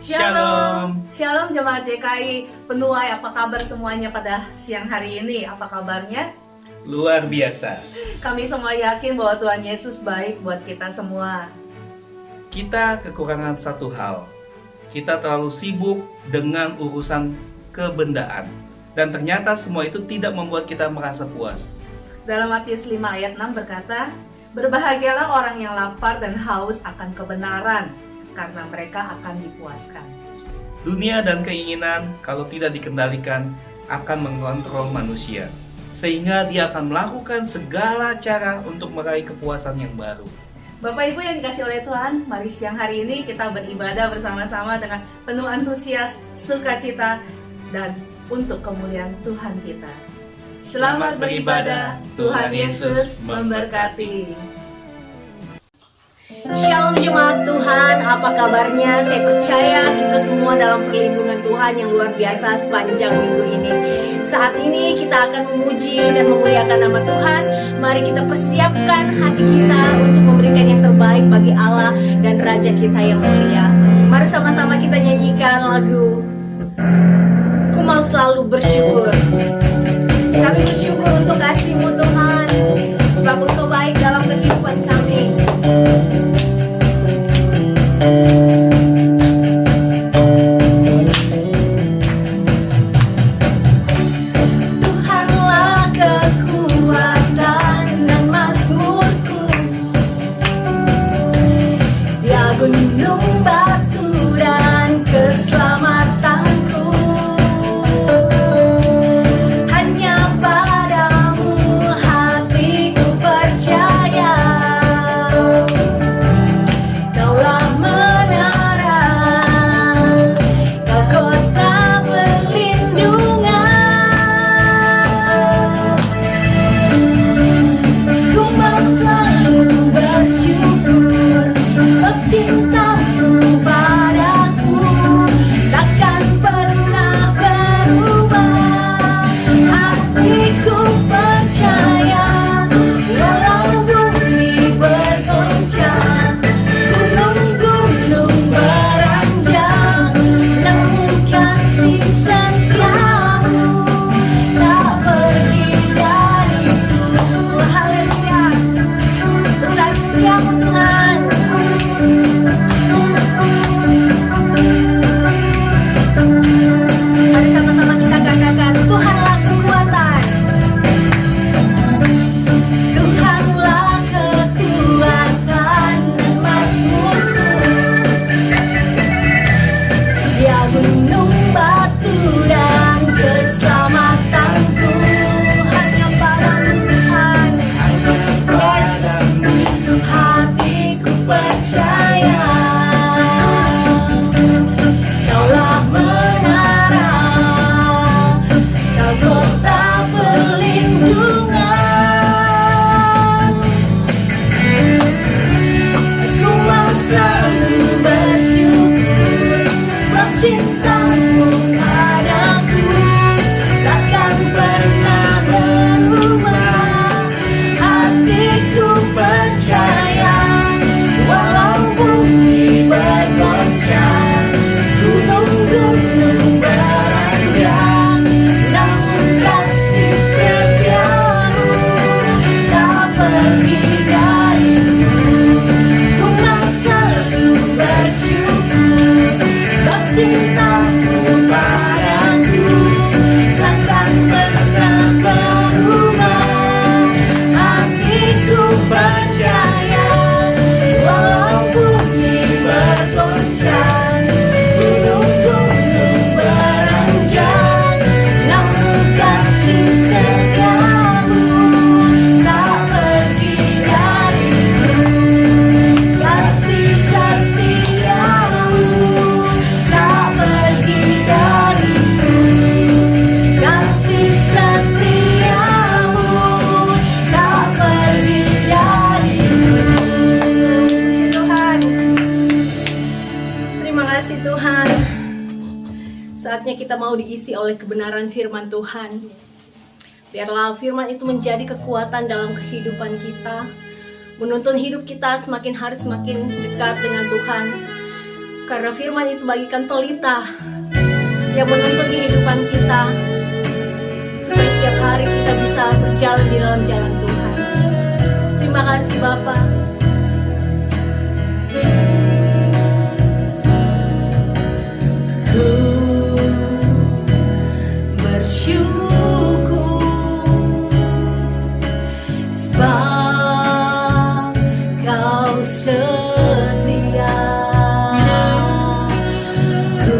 Shalom. Shalom Jemaat JKI Penuai, apa kabar semuanya pada siang hari ini? Apa kabarnya? Luar biasa. Kami semua yakin bahwa Tuhan Yesus baik buat kita semua. Kita kekurangan satu hal. Kita terlalu sibuk dengan urusan kebendaan. Dan ternyata semua itu tidak membuat kita merasa puas. Dalam Matius 5 ayat 6 berkata, "Berbahagialah orang yang lapar dan haus akan kebenaran, karena mereka akan dipuaskan." Dunia dan keinginan kalau tidak dikendalikan akan mengontrol manusia, sehingga dia akan melakukan segala cara untuk meraih kepuasan yang baru. Bapak Ibu yang dikasih oleh Tuhan, mari siang hari ini kita beribadah bersama-sama dengan penuh antusias, sukacita, dan untuk kemuliaan Tuhan kita. Selamat beribadah, Tuhan Yesus memberkati. Shalom jemaat Tuhan, apa kabarnya? Saya percaya kita semua dalam perlindungan Tuhan yang luar biasa sepanjang minggu ini. Saat ini kita akan memuji dan memuliakan nama Tuhan. Mari kita persiapkan hati kita untuk memberikan yang terbaik bagi Allah dan Raja kita yang mulia. Mari sama-sama kita nyanyikan lagu Ku Mau Selalu Bersyukur. Kami bersyukur untuk kasih-Mu Tuhan, sebab Engkau baik dalam kehidupan kami. Tuhanlah kekuatan dan mazmurku, Dia gunung batu dan keselamatanku. saatnya kita mau diisi oleh kebenaran firman Tuhan. Biarlah firman itu menjadi kekuatan dalam kehidupan kita, menuntun hidup kita semakin hari semakin dekat dengan Tuhan. Karena firman itu bagikan pelita yang menuntun kehidupan kita, supaya setiap hari kita bisa berjalan di dalam jalan Tuhan. Terima kasih Bapa. Ku bersyukur sebab Kau setia. Ku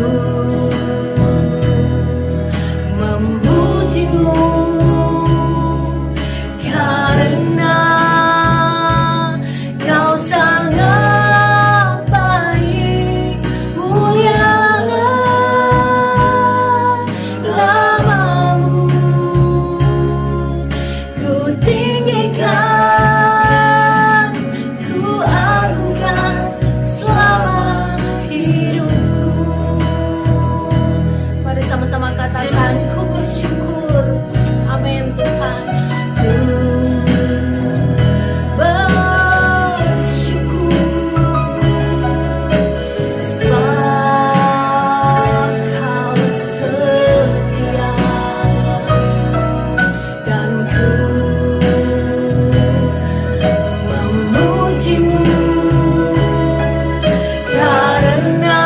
memujimu karena Kau sangat baik, mulia namamu. Ku tinggikan, ku agungkan selama hidupku. Mari sama-sama katakan, ku bersyukur. Amin Tuhan. Ku bersyukur sebab Kau setia, dan ku memujimu karena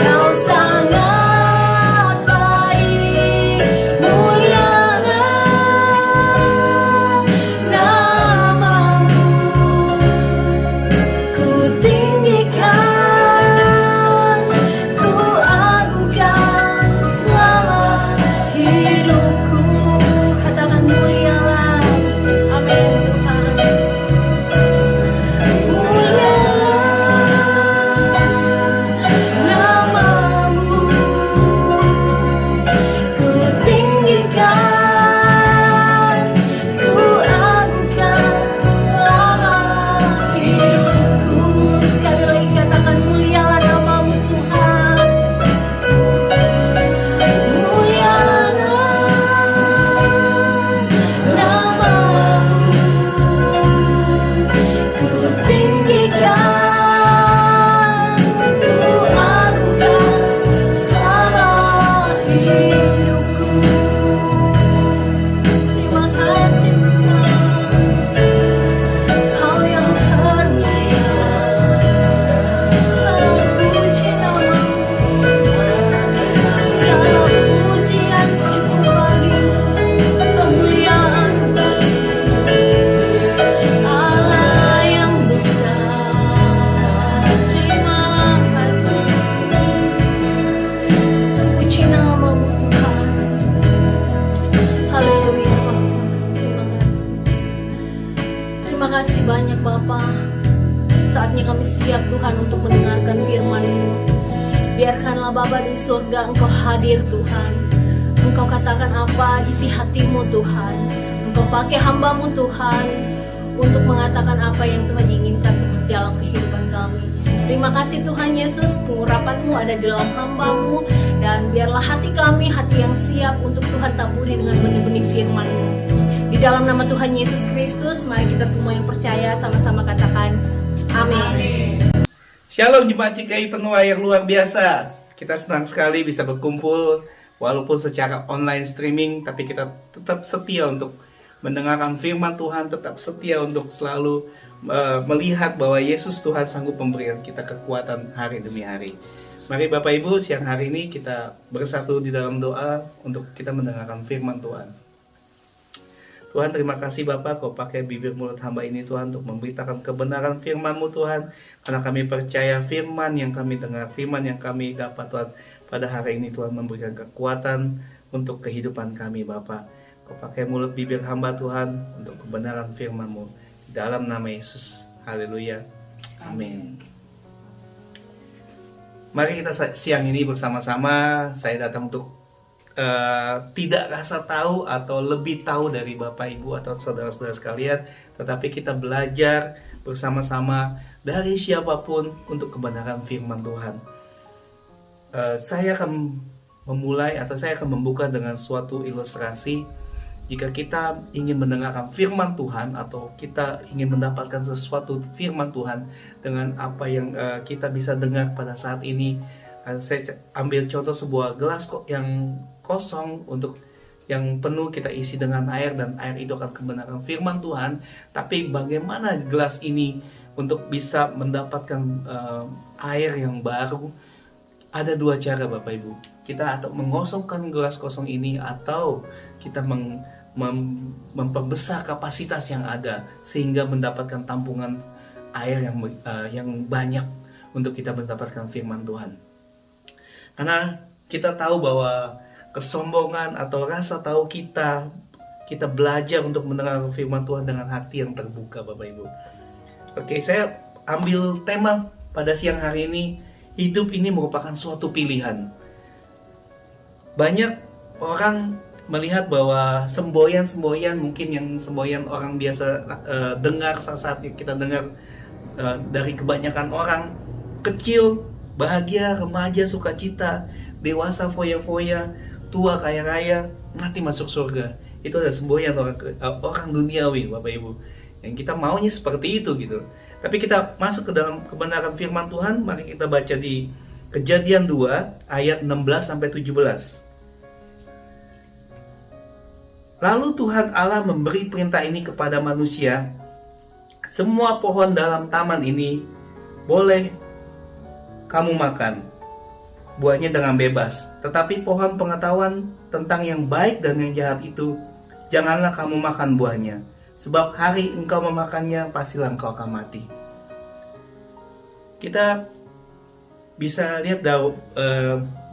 Kau sangat baik, mulia namamu. Ku tinggikan, ku agungkan selama hidupku. Katakan mulialah. Amin Tuhan. Namamu, ku tinggikan, ku agungkan selama hidupku. Sekali lagi katakan mulialah namamu Tuhan. Mulialah namamu, ku tinggikan, ku agungkan selama hidupku. Terima kasih Tuhan, Kau yang termulia. Puji namamu, segala pujian syukur bagimu, kemuliaan Allah yang besar. Terima kasih. Puji namamu Tuhan. Haleluya Bapa. Terima kasih. Terima kasih banyak Bapa. Saatnya kami siap Tuhan untuk mendengarkan firman-Mu. Biarkanlah Bapa di surga Engkau hadir Tuhan. Engkau katakan apa isi hatimu Tuhan. Engkau pakai hamba-Mu Tuhan untuk mengatakan apa yang Tuhan inginkan dalam kehidupan kami. Terima kasih Tuhan Yesus, pengurapan-Mu ada di dalam hamba-Mu. Dan biarlah hati kami, hati yang siap untuk Tuhan taburi dengan benih-benih firman-Mu. Di dalam nama Tuhan Yesus Kristus, mari kita semua yang percaya sama-sama katakan amin. Shalom Jemaat GKI Penuh yang luar biasa. Kita senang sekali bisa berkumpul walaupun secara online streaming, tapi kita tetap setia untuk mendengarkan firman Tuhan, tetap setia untuk selalu melihat bahwa Yesus Tuhan sanggup memberikan kita kekuatan hari demi hari. Mari Bapak Ibu, siang hari ini kita bersatu di dalam doa untuk kita mendengarkan firman Tuhan. Tuhan, terima kasih Bapak, Kau pakai bibir mulut hamba ini Tuhan untuk memberitakan kebenaran firman-Mu Tuhan. Karena kami percaya firman yang kami dengar, firman yang kami dapat Tuhan pada hari ini Tuhan memberikan kekuatan untuk kehidupan kami Bapak. Kau pakai mulut bibir hamba Tuhan untuk kebenaran firman-Mu. Dalam nama Yesus, haleluya, amin. Mari kita siang ini bersama-sama, saya datang untuk tidak rasa tahu atau lebih tahu dari Bapak Ibu atau saudara-saudara sekalian, tetapi kita belajar bersama-sama dari siapapun untuk kebenaran firman Tuhan. saya akan memulai atau saya akan membuka dengan suatu ilustrasi. Jika kita ingin mendengarkan firman Tuhan atau kita ingin mendapatkan sesuatu firman Tuhan dengan apa yang kita bisa dengar pada saat ini, saya ambil contoh sebuah gelas yang kosong untuk yang penuh kita isi dengan air, dan air itu akan kebenaran firman Tuhan. Tapi bagaimana gelas ini untuk bisa mendapatkan air yang baru? Ada dua cara Bapak Ibu. Kita atau mengosongkan gelas kosong ini, atau kita memperbesar kapasitas yang ada sehingga mendapatkan tampungan air yang banyak untuk kita mendapatkan firman Tuhan. Karena kita tahu bahwa kesombongan atau rasa tahu kita belajar untuk mendengar firman Tuhan dengan hati yang terbuka Bapak Ibu. Oke, saya ambil tema pada siang hari ini, hidup ini merupakan suatu pilihan. Banyak orang melihat bahwa semboyan-semboyan, mungkin yang semboyan orang biasa dengar saat kita dengar dari kebanyakan orang, kecil bahagia, remaja sukacita, dewasa foya-foya, tua kaya raya, mati masuk surga. Itu ada semboyan orang duniawi Bapak Ibu, yang kita maunya seperti itu gitu. Tapi kita masuk ke dalam kebenaran firman Tuhan. Mari kita baca di Kejadian 2 ayat 16 sampai 17. Lalu Tuhan Allah memberi perintah ini kepada manusia, semua pohon dalam taman ini boleh kamu makan buahnya dengan bebas, tetapi pohon pengetahuan tentang yang baik dan yang jahat itu janganlah kamu makan buahnya, sebab hari engkau memakannya pastilah engkau akan mati. Kita bisa lihat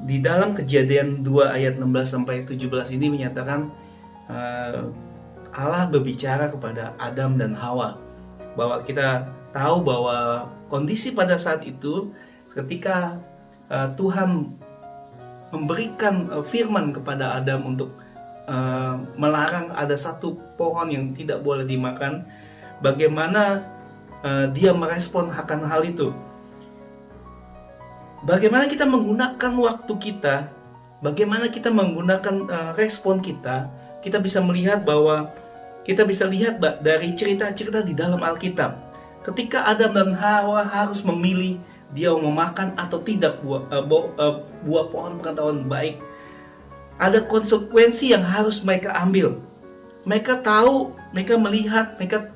di dalam Kejadian 2 ayat 16 sampai 17 ini menyatakan Allah berbicara kepada Adam dan Hawa, bahwa kita tahu bahwa kondisi pada saat itu ketika Tuhan memberikan firman kepada Adam untuk melarang ada satu pohon yang tidak boleh dimakan, bagaimana dia merespon akan hal itu. Bagaimana kita menggunakan waktu kita, bagaimana kita menggunakan respon kita. Kita bisa melihat bahwa kita bisa lihat dari cerita-cerita di dalam Alkitab. Ketika Adam dan Hawa harus memilih dia mau makan atau tidak buah pohon pengetahuan baik, ada konsekuensi yang harus mereka ambil. Mereka tahu, mereka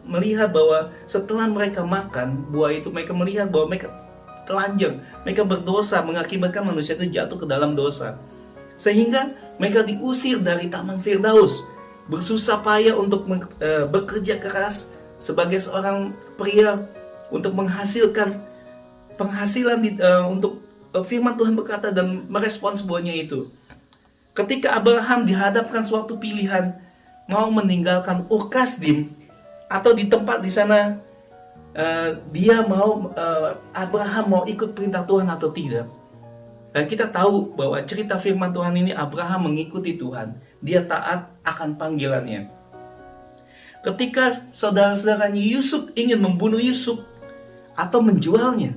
melihat bahwa setelah mereka makan buah itu, mereka melihat bahwa mereka telanjang, mereka berdosa, mengakibatkan manusia itu jatuh ke dalam dosa. Sehingga mereka diusir dari Taman Firdaus, bersusah payah untuk bekerja keras sebagai seorang pria untuk menghasilkan penghasilan untuk firman Tuhan berkata dan merespons semuanya itu. Ketika Abraham dihadapkan suatu pilihan, mau meninggalkan Ur Kasdim atau di tempat di sana Abraham mau ikut perintah Tuhan atau tidak. Dan kita tahu bahwa cerita firman Tuhan ini, Abraham mengikuti Tuhan, dia taat akan panggilannya. Ketika saudara-saudaranya Yusuf ingin membunuh Yusuf atau menjualnya,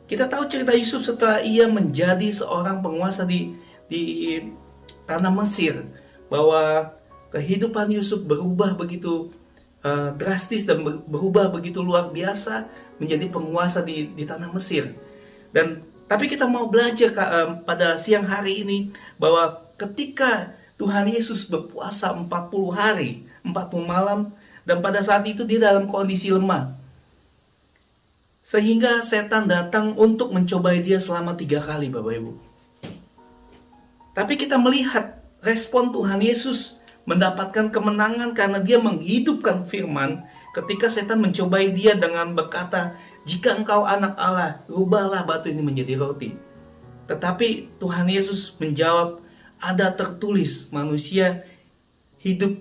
kita tahu cerita Yusuf setelah ia menjadi seorang penguasa di tanah Mesir, bahwa kehidupan Yusuf berubah begitu drastis dan berubah begitu luar biasa menjadi penguasa di tanah Mesir. Tapi kita mau belajar pada siang hari ini bahwa ketika Tuhan Yesus berpuasa 40 hari, 40 malam, dan pada saat itu dia dalam kondisi lemah, sehingga setan datang untuk mencobai dia selama 3 kali Bapak Ibu. Tapi kita melihat respon Tuhan Yesus mendapatkan kemenangan karena dia menghidupkan firman ketika setan mencobai dia dengan berkata, jika engkau anak Allah, rubahlah batu ini menjadi roti. Tetapi Tuhan Yesus menjawab, ada tertulis manusia hidup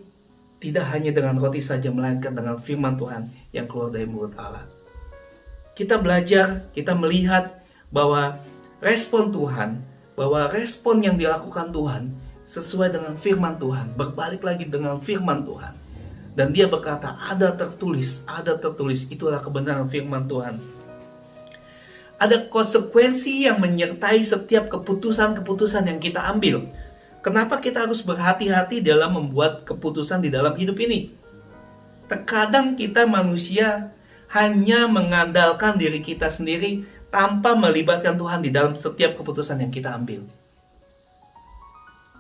tidak hanya dengan roti saja, melainkan dengan firman Tuhan yang keluar dari mulut Allah. Kita belajar, kita melihat bahwa respon Tuhan, bahwa respon yang dilakukan Tuhan sesuai dengan firman Tuhan, berbalik lagi dengan firman Tuhan. Dan dia berkata, ada tertulis, itulah kebenaran firman Tuhan. Ada konsekuensi yang menyertai setiap keputusan-keputusan yang kita ambil. Kenapa kita harus berhati-hati dalam membuat keputusan di dalam hidup ini? Terkadang kita manusia hanya mengandalkan diri kita sendiri tanpa melibatkan Tuhan di dalam setiap keputusan yang kita ambil.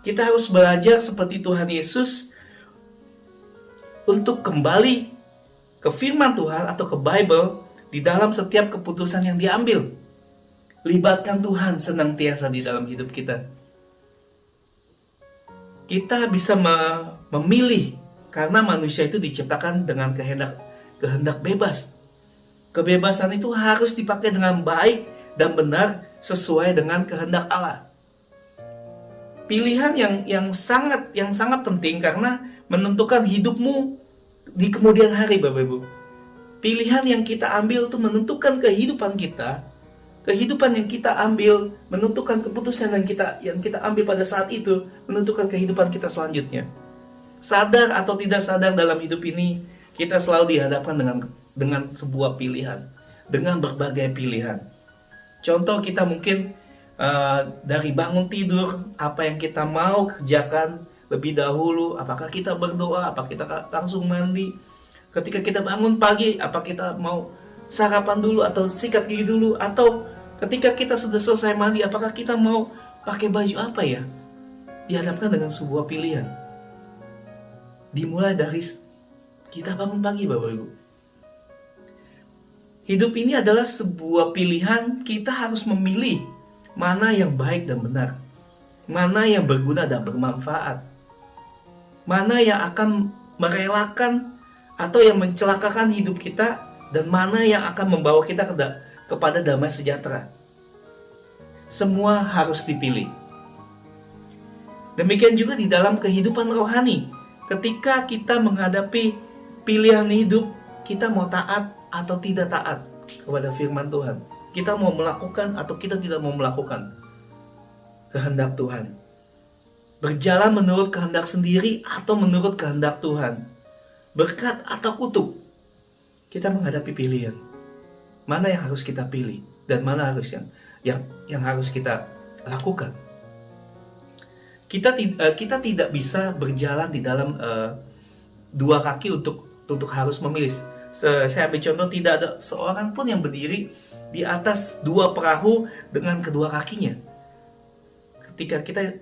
Kita harus belajar seperti Tuhan Yesus untuk kembali ke firman Tuhan atau ke Bible di dalam setiap keputusan yang diambil. Libatkan Tuhan senantiasa di dalam hidup kita. Kita bisa memilih karena manusia itu diciptakan dengan kehendak bebas. Kebebasan itu harus dipakai dengan baik dan benar sesuai dengan kehendak Allah. Pilihan yang sangat penting karena menentukan hidupmu di kemudian hari, Bapak Ibu. Pilihan yang kita ambil itu menentukan kehidupan kita. Kehidupan yang kita ambil menentukan keputusan yang kita ambil pada saat itu, menentukan kehidupan kita selanjutnya. Sadar atau tidak sadar dalam hidup ini, kita selalu dihadapkan dengan sebuah pilihan, dengan berbagai pilihan. Contoh, kita mungkin dari bangun tidur, apa yang kita mau kerjakan lebih dahulu, apakah kita berdoa, apa kita langsung mandi. Ketika kita bangun pagi, apa kita mau sarapan dulu atau sikat gigi dulu, atau ketika kita sudah selesai mandi, apakah kita mau pakai baju apa ya? Dihadapkan dengan sebuah pilihan. Dimulai dari kita bangun pagi, Bapak Ibu. Hidup ini adalah sebuah pilihan. Kita harus memilih mana yang baik dan benar, mana yang berguna dan bermanfaat, mana yang akan merelakan atau yang mencelakakan hidup kita, dan mana yang akan membawa kita kepada damai sejahtera. Semua harus dipilih. Demikian juga di dalam kehidupan rohani. Ketika kita menghadapi pilihan hidup, kita mau taat atau tidak taat kepada firman Tuhan. Kita mau melakukan atau kita tidak mau melakukan kehendak Tuhan. Berjalan menurut kehendak sendiri atau menurut kehendak Tuhan. Berkat atau kutuk. Kita menghadapi pilihan. Mana yang harus kita pilih dan mana harus yang harus kita lakukan. Kita tidak bisa berjalan di dalam dua kaki untuk harus memilih. Saya ambil contoh, tidak ada seorang pun yang berdiri di atas dua perahu dengan kedua kakinya. Ketika kita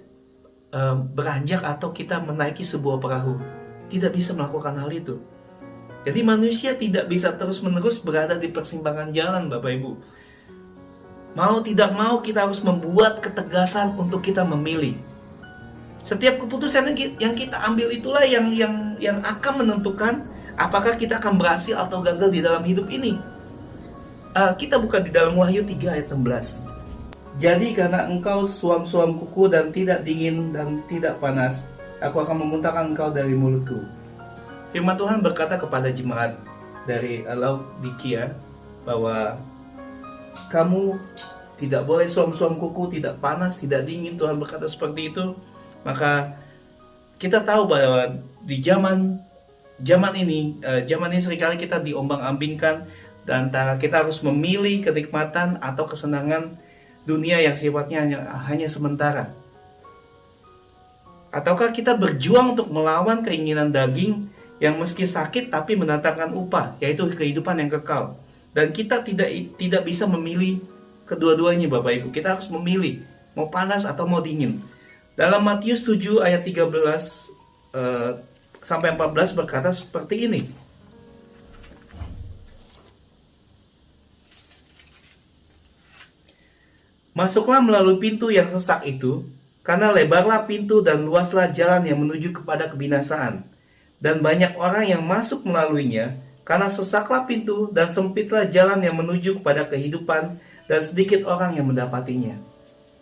beranjak atau kita menaiki sebuah perahu, tidak bisa melakukan hal itu. Jadi manusia tidak bisa terus-menerus berada di persimpangan jalan, Bapak Ibu. Mau tidak mau kita harus membuat ketegasan untuk kita memilih. Setiap keputusan yang kita ambil itulah yang akan menentukan apakah kita akan berhasil atau gagal di dalam hidup ini. Kita buka di dalam Wahyu 3 ayat 16. Jadi karena engkau suam-suam kuku dan tidak dingin dan tidak panas, aku akan memuntahkan engkau dari mulutku. Firman Tuhan berkata kepada jemaat dari Laodikia bahwa kamu tidak boleh suam-suam kuku, tidak panas, tidak dingin. Tuhan berkata seperti itu. Maka kita tahu bahwa di zaman ini seringkali kita diombang-ambingkan dan antara kita harus memilih kenikmatan atau kesenangan dunia yang sifatnya hanya sementara. Ataukah kita berjuang untuk melawan keinginan daging yang meski sakit tapi mendatangkan upah, yaitu kehidupan yang kekal. Dan kita tidak bisa memilih kedua-duanya, Bapak Ibu. Kita harus memilih mau panas atau mau dingin. Dalam Matius 7 ayat 13 sampai 14 berkata seperti ini. Masuklah melalui pintu yang sesak itu, karena lebarlah pintu dan luaslah jalan yang menuju kepada kebinasaan. Dan banyak orang yang masuk melaluinya, karena sesaklah pintu dan sempitlah jalan yang menuju kepada kehidupan, dan sedikit orang yang mendapatinya.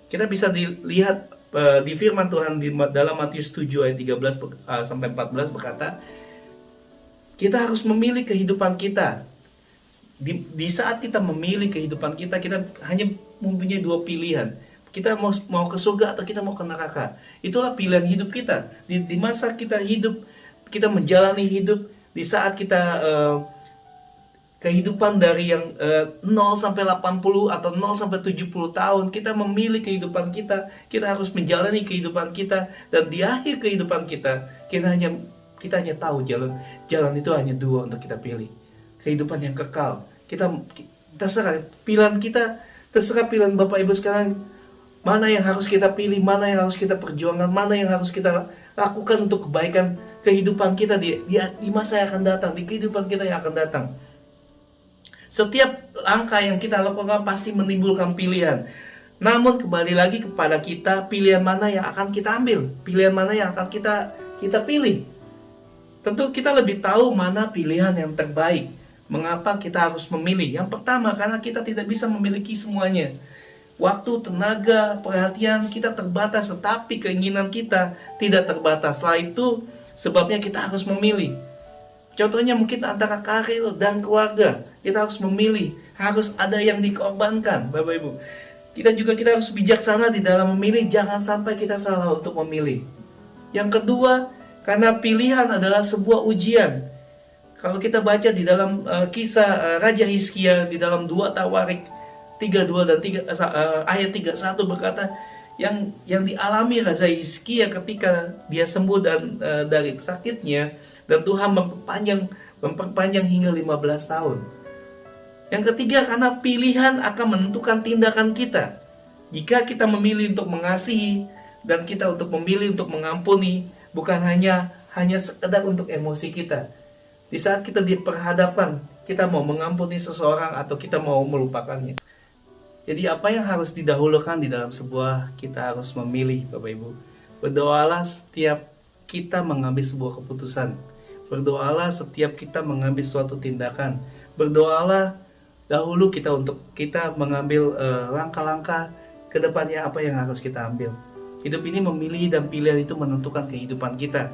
Kita bisa dilihat di firman Tuhan dalam Matius 7 ayat 13 sampai 14 berkata, kita harus memilih kehidupan kita. Di saat kita memilih kehidupan kita hanya mempunyai dua pilihan. Kita mau ke surga atau kita mau ke neraka. Itulah pilihan hidup kita. Di masa kita hidup, kita menjalani hidup, di saat kita kehidupan dari yang 0 sampai 80 atau 0 sampai 70 tahun. Kita memilih kehidupan kita. Kita harus menjalani kehidupan kita, dan di akhir kehidupan kita kita hanya tahu jalan itu hanya dua untuk kita pilih. Kehidupan yang kekal. Kita terserah pilihan kita, terserah pilihan Bapak Ibu sekalian. Mana yang harus kita pilih, mana yang harus kita perjuangkan, mana yang harus kita lakukan untuk kebaikan kehidupan kita di masa yang akan datang, di kehidupan kita yang akan datang. Setiap langkah yang kita lakukan pasti menimbulkan pilihan. Namun kembali lagi kepada kita, pilihan mana yang akan kita ambil, pilihan mana yang akan kita pilih. Tentu kita lebih tahu mana pilihan yang terbaik. Mengapa kita harus memilih? Yang pertama, karena kita tidak bisa memiliki semuanya. Waktu, tenaga, perhatian kita terbatas, tetapi keinginan kita tidak terbatas. Setelah itu, sebabnya kita harus memilih. Contohnya mungkin antara karir dan keluarga. Kita harus memilih, harus ada yang dikorbankan, Bapak Ibu. Kita harus bijaksana di dalam memilih, jangan sampai kita salah untuk memilih. Yang kedua, karena pilihan adalah sebuah ujian. Kalau kita baca di dalam kisah Raja Hizkia, di dalam 2 Tawarik 32 dan ayat 31 berkata, yang dialami Raja Hizkia ketika dia sembuh dari sakitnya, dan Tuhan memperpanjang hingga 15 tahun. Yang ketiga, karena pilihan akan menentukan tindakan kita. Jika kita memilih untuk mengasihi, dan kita untuk memilih untuk mengampuni, bukan hanya sekedar untuk emosi kita. Di saat kita diperhadapkan, kita mau mengampuni seseorang atau kita mau melupakannya. Jadi apa yang harus didahulukan di dalam sebuah, kita harus memilih, Bapak Ibu. Berdoalah setiap kita mengambil sebuah keputusan. Berdoalah setiap kita mengambil suatu tindakan. Berdoalah dahulu untuk kita mengambil langkah-langkah ke depannya, apa yang harus kita ambil. Hidup ini memilih, dan pilihan itu menentukan kehidupan kita.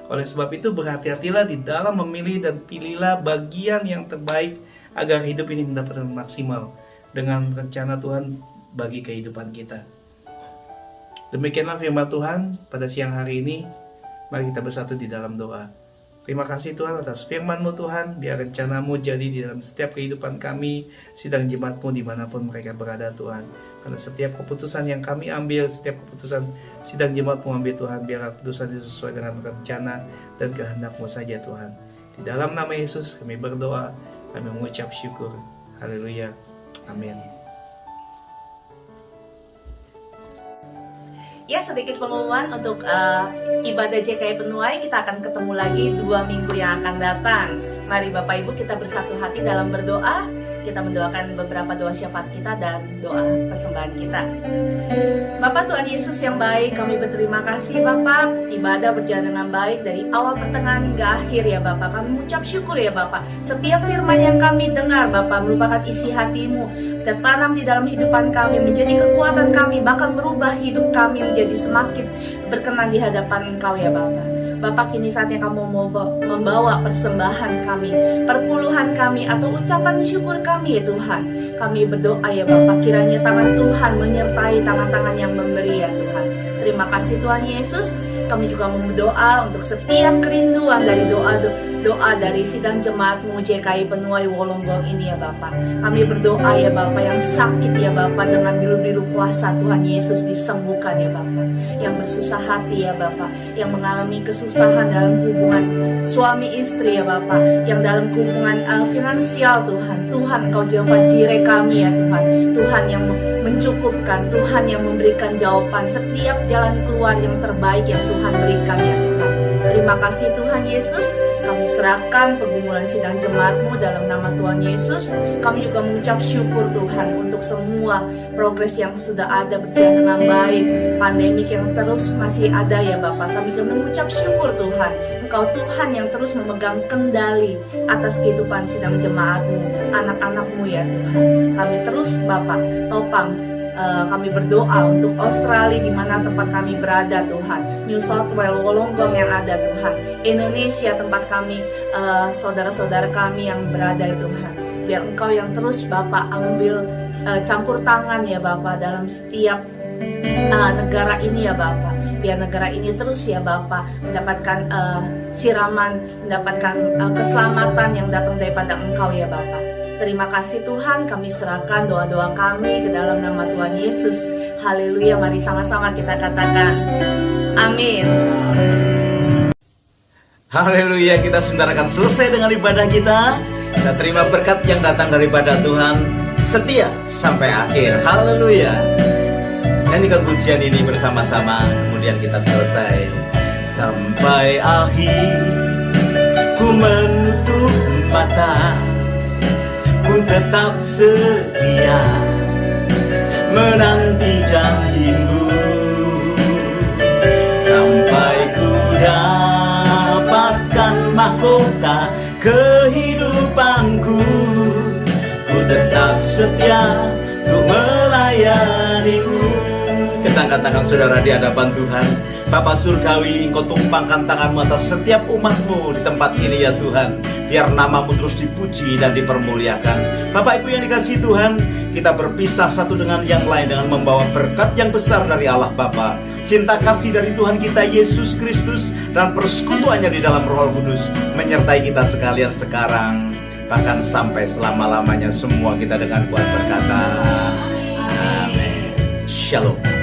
Oleh sebab itu, berhati-hatilah di dalam memilih, dan pilihlah bagian yang terbaik agar hidup ini mendapatkan maksimal dengan rencana Tuhan bagi kehidupan kita. Demikianlah firman Tuhan pada siang hari ini. Mari kita bersatu di dalam doa. Terima kasih Tuhan atas firman-Mu Tuhan. Biar rencana-Mu jadi di dalam setiap kehidupan kami, sidang jemaat-Mu dimanapun mereka berada Tuhan. Karena setiap keputusan yang kami ambil, setiap keputusan sidang jemaat-Mu ambil Tuhan, biarlah keputusan itu sesuai dengan rencana dan kehendak-Mu saja Tuhan. Di dalam nama Yesus kami berdoa, kami mengucap syukur. Haleluya. Amin. Ya, sedikit pengumuman untuk ibadah JKI Penuai. Kita akan ketemu lagi 2 minggu yang akan datang. Mari Bapak Ibu kita bersatu hati dalam berdoa. Kita mendoakan beberapa doa syafaat kita dan doa persembahan kita. Bapak Tuhan Yesus yang baik, kami berterima kasih Bapak. Ibadah berjalan dengan baik dari awal pertengahan hingga akhir ya Bapak. Kami mengucap syukur ya Bapak. Setiap firman yang kami dengar Bapak merupakan isi hati-Mu, tertanam di dalam hidupan kami, menjadi kekuatan kami, bahkan merubah hidup kami menjadi semakin berkenan di hadapan Engkau ya Bapak. Bapak, kini saatnya kamu mau membawa persembahan kami, perpuluhan kami, atau ucapan syukur kami ya Tuhan. Kami berdoa ya Bapak, kiranya tangan Tuhan menyertai tangan-tangan yang memberi ya Tuhan. Terima kasih Tuhan Yesus. Kami juga berdoa untuk setiap kerinduan dari doa dari sidang jemaat-Mu JKI Penuai Wolonggong ini ya Bapak. Kami berdoa ya Bapak, yang sakit ya Bapak, dengan biru-biru kuasa Tuhan Yesus disembuhkan ya Bapak. Yang bersusah hati ya Bapak, yang mengalami kesusahan dalam hubungan suami istri ya Bapak, yang dalam hubungan finansial Tuhan. Tuhan Engkau Jehovah Jireh kami ya Tuhan. Tuhan yang mencukupkan, Tuhan yang memberikan jawaban setiap jalan keluar yang terbaik yang Tuhan berikan ya Tuhan. Terima kasih Tuhan Yesus. Kami serahkan pergumulan sidang jemaat-Mu dalam nama Tuhan Yesus. Kami juga mengucap syukur Tuhan untuk semua progres yang sudah ada berjalan dengan baik. Pandemik yang terus masih ada ya Bapak. Kami juga mengucap syukur Tuhan. Engkau Tuhan yang terus memegang kendali atas kehidupan sidang jemaat-Mu, anak-anak-Mu ya Tuhan. Kami terus Bapak topang. Kami berdoa untuk Australia di mana tempat kami berada Tuhan, New South Wales Wolonggong yang ada Tuhan, Indonesia tempat kami, saudara-saudara kami yang berada Tuhan. Biar Engkau yang terus Bapak ambil campur tangan ya Bapak dalam setiap negara ini ya Bapak. biar negara ini terus ya Bapa mendapatkan siraman, mendapatkan keselamatan yang datang daripada Engkau ya Bapa. Terima kasih Tuhan, kami serahkan doa-doa kami ke dalam nama Tuhan Yesus. Haleluya, mari sama-sama kita katakan amin. Haleluya, kita sebentar akan selesai dengan ibadah kita. Kita terima berkat yang datang daripada Tuhan, setia sampai akhir. Haleluya. Nyanyikan pujian ini bersama-sama, kemudian kita selesai. Sampai akhir ku menutup mata, ku tetap setia menanti janjimu, sampai ku dapatkan mahkota kehidupanku. Ku tetap setia untuk melayanimu. Kita angkat tangan saudara di hadapan Tuhan. Bapa Surgawi, Engkau tumpangkan tanganmu atas setiap umatmu di tempat ini ya Tuhan. Biar namamu terus dipuji dan dipermuliakan. Bapak Ibu yang dikasihi Tuhan, kita berpisah satu dengan yang lain dengan membawa berkat yang besar dari Allah Bapa, cinta kasih dari Tuhan kita Yesus Kristus, dan persekutuannya di dalam Roh Kudus menyertai kita sekalian sekarang, bahkan sampai selama-lamanya. Semua kita dengan kuat berkata amin. Shalom.